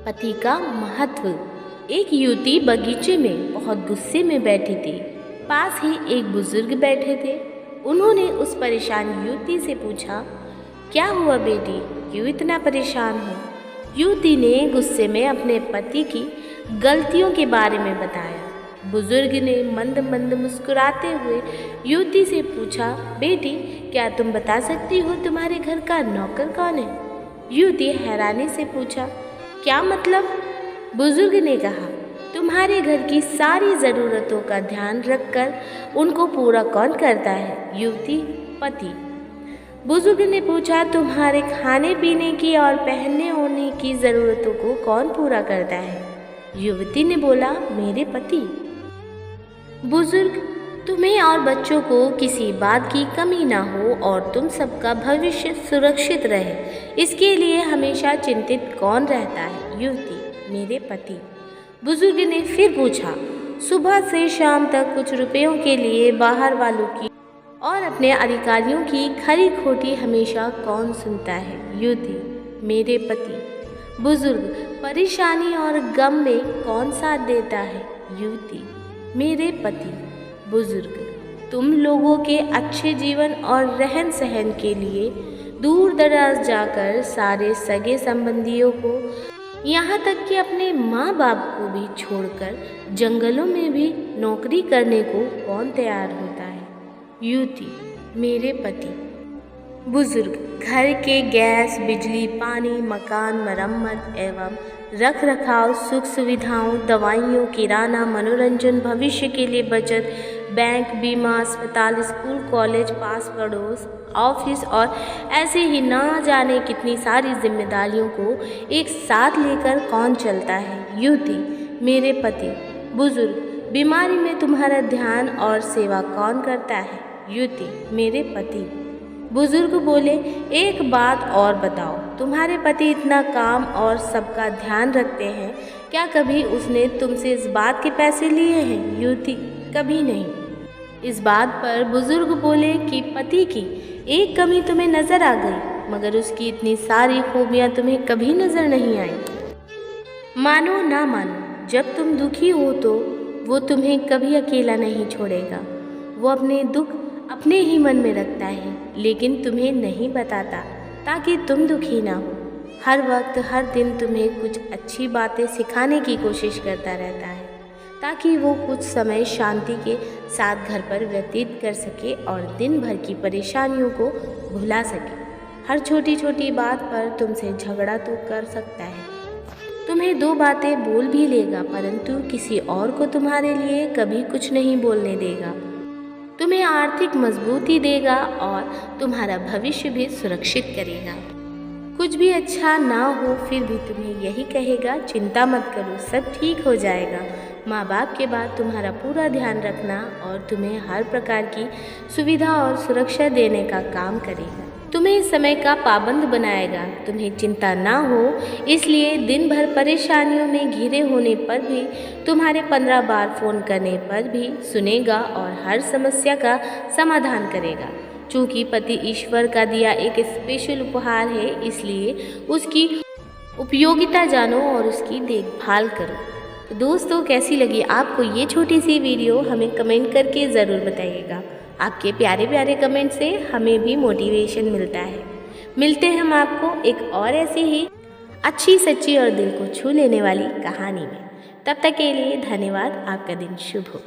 पति का महत्व। एक युवती बगीचे में बहुत गुस्से में बैठी थी। पास ही एक बुजुर्ग बैठे थे। उन्होंने उस परेशान युवती से पूछा, क्या हुआ बेटी, क्यों इतना परेशान हो? युवती ने गुस्से में अपने पति की गलतियों के बारे में बताया। बुजुर्ग ने मंद मंद मुस्कुराते हुए युवती से पूछा, बेटी क्या तुम बता सकती हो तुम्हारे घर का नौकर कौन है? युवती हैरानी से पूछा, क्या मतलब? बुजुर्ग ने कहा, तुम्हारे घर की सारी ज़रूरतों का ध्यान रखकर उनको पूरा कौन करता है? युवती, पति। बुजुर्ग ने पूछा, तुम्हारे खाने पीने की और पहनने ओढ़ने की ज़रूरतों को कौन पूरा करता है? युवती ने बोला, मेरे पति। बुजुर्ग, तुम्हें और बच्चों को किसी बात की कमी ना हो और तुम सबका भविष्य सुरक्षित रहे, इसके लिए हमेशा चिंतित कौन रहता है? युवती, मेरे पति। बुजुर्ग ने फिर पूछा, सुबह से शाम तक कुछ रुपयों के लिए बाहर वालों की और अपने अधिकारियों की खरी खोटी हमेशा कौन सुनता है? युवती, मेरे पति। बुजुर्ग, परेशानी और गम में कौन साथ देता है? युवती, मेरे पति। बुजुर्ग, तुम लोगों के अच्छे जीवन और रहन सहन के लिए दूर दराज जाकर सारे सगे संबंधियों को, यहाँ तक कि अपने माँ बाप को भी छोड़कर जंगलों में भी नौकरी करने को कौन तैयार होता है? युवती, मेरे पति। बुजुर्ग, घर के गैस, बिजली, पानी, मकान, मरम्मत एवं रख रखाव, सुख सुविधाओं, दवाइयों, किराना, मनोरंजन, भविष्य के लिए बचत, बैंक, बीमा, अस्पताल, स्कूल, कॉलेज, पास पड़ोस, ऑफिस और ऐसे ही ना जाने कितनी सारी जिम्मेदारियों को एक साथ लेकर कौन चलता है? युवती, मेरे पति। बुजुर्ग, बीमारी में तुम्हारा ध्यान और सेवा कौन करता है? युवती, मेरे पति। बुजुर्ग बोले, एक बात और बताओ, तुम्हारे पति इतना काम और सबका ध्यान रखते हैं, क्या कभी उसने तुमसे इस बात के पैसे लिए हैं? युवती, कभी नहीं। इस बात पर बुजुर्ग बोले कि पति की एक कमी तुम्हें नजर आ गई, मगर उसकी इतनी सारी खूबियाँ तुम्हें कभी नजर नहीं आई। मानो ना मानो, जब तुम दुखी हो तो वो तुम्हें कभी अकेला नहीं छोड़ेगा। वो अपने दुख अपने ही मन में रखता है, लेकिन तुम्हें नहीं बताता ताकि तुम दुखी ना हो। हर वक्त हर दिन तुम्हें कुछ अच्छी बातें सिखाने की कोशिश करता रहता है ताकि वो कुछ समय शांति के साथ घर पर व्यतीत कर सके और दिन भर की परेशानियों को भुला सके। हर छोटी छोटी बात पर तुमसे झगड़ा तो कर सकता है, तुम्हें दो बातें बोल भी लेगा, परंतु किसी और को तुम्हारे लिए कभी कुछ नहीं बोलने देगा। तुम्हें आर्थिक मजबूती देगा और तुम्हारा भविष्य भी सुरक्षित करेगा। कुछ भी अच्छा ना हो फिर भी तुम्हें यही कहेगा, चिंता मत करो, सब ठीक हो जाएगा। माँ बाप के बाद तुम्हारा पूरा ध्यान रखना और तुम्हें हर प्रकार की सुविधा और सुरक्षा देने का काम करेगा। तुम्हें समय का पाबंद बनाएगा। तुम्हें चिंता ना हो इसलिए दिन भर परेशानियों में घिरे होने पर भी तुम्हारे 15 बार फ़ोन करने पर भी सुनेगा और हर समस्या का समाधान करेगा। चूँकि पति ईश्वर का दिया एक स्पेशल उपहार है, इसलिए उसकी उपयोगिता जानो और उसकी देखभाल करो। तो दोस्तों, कैसी लगी आपको ये छोटी सी वीडियो? हमें कमेंट करके ज़रूर बताइएगा। आपके प्यारे प्यारे कमेंट से हमें भी मोटिवेशन मिलता है। मिलते हैं हम आपको एक और ऐसी ही अच्छी, सच्ची और दिल को छू लेने वाली कहानी में। तब तक के लिए धन्यवाद। आपका दिन शुभ हो।